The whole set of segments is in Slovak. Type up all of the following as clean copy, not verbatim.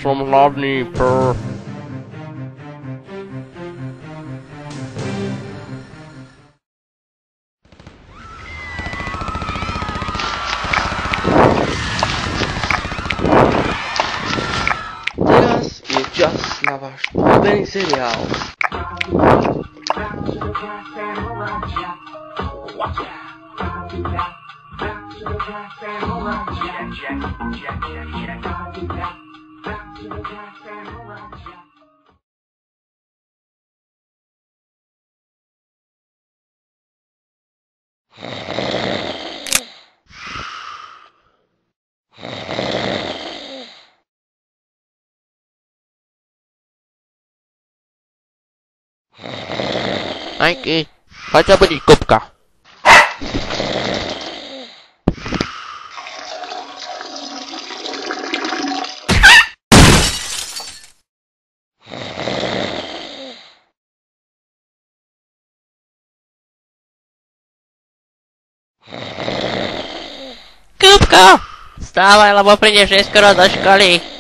som hlavný, prr. Teraz je čas na váš obľúbený seriál. Majky, poď sa budiť, Kupka. Kupko, vstávaj, lebo prídeš neskoro do školy.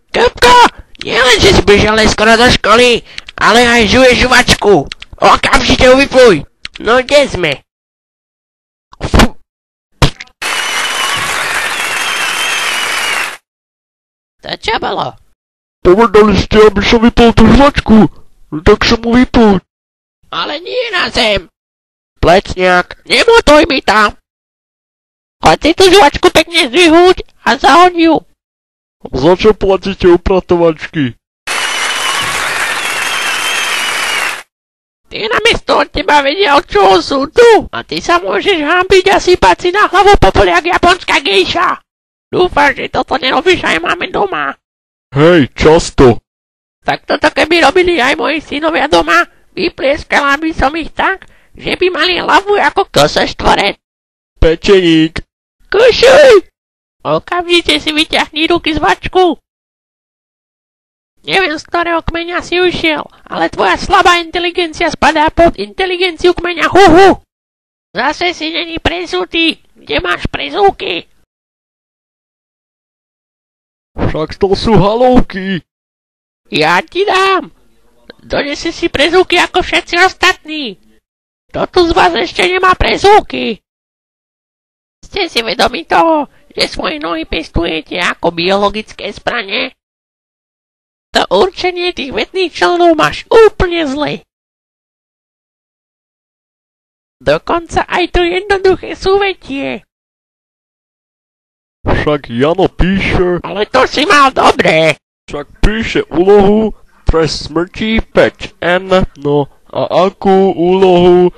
Kupko, nielen, že si prišiel neskoro do školy, ale aj žuješ žuvačku. Okamžite ju vypluj. No kde sme? To čo bolo? Povedali ste, aby som vypol tú žvačku, tak som mu vypol. Ale nie na zem. Plecňák, nemutuj mi tam. Choď si tú žuvačku pekne zdvihnúť a zahoď ju. Za čo platíte upratovačky? Ty namiesto od teba vedia, od čoho sú tu. A ty sa môžeš hambiť a sypať si na hlavu popol jak japonská gejša. Dúfam, že toto nerobíš aj máme doma. Hej, často. Tak toto keby robili aj moji synovia doma, vyplieskala by som ich tak, že by mali hlavu ako kosoštvorec. Pečeník. Kušuj! Okamžite si vyťahni ruky z vačku. Neviem, z ktorého kmeňa si ušiel, ale tvoja slabá inteligencia spadá pod inteligenciu kmeňa Huhu. Zase si není presúty. Kde máš prezúky? Však to sú halovky. Ja ti dám. Donesi si prezúky ako všetci ostatní. Kto tu z vás ešte nemá prezúky? Ste si vedomi toho, že svoje nohy pestujete ako biologické zbrane? To určenie tých vetných členov máš úplne zle. Dokonca aj to jednoduché súvetie. Však Jano píše... Ale to si mal dobré. Však píše úlohu trest smrti 5N, no a akú úlohu...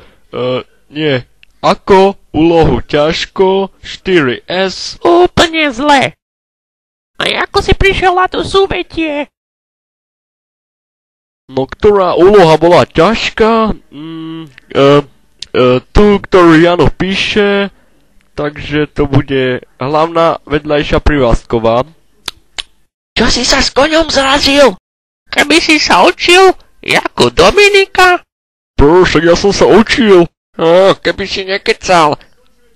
nie... Ako úlohu ťažko 4S. Úplne zle. A ako si prišiel na to súvetie? No ktorá úloha bola ťažká? Tu, ktorú Jano píše, takže to bude hlavná vedľajšia privázková. Čo si sa s koňom zrazil? Keby si sa učil, ako Dominika? Však ja som sa učil. Keby si nekecal.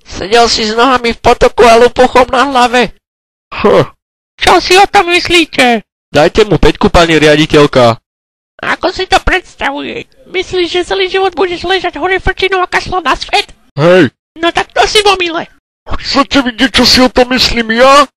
Sedel si s nohami v potoku a lupuchom na hlave. Čo si o tom myslíte? Dajte mu 5, pani riaditeľka. Ako si to predstavuje? Myslíš, že celý život budeš ležať hore frčinou a kašľať na svet? Hej. No tak to si v omyle. Chcete vidieť, čo si o tom myslím ja?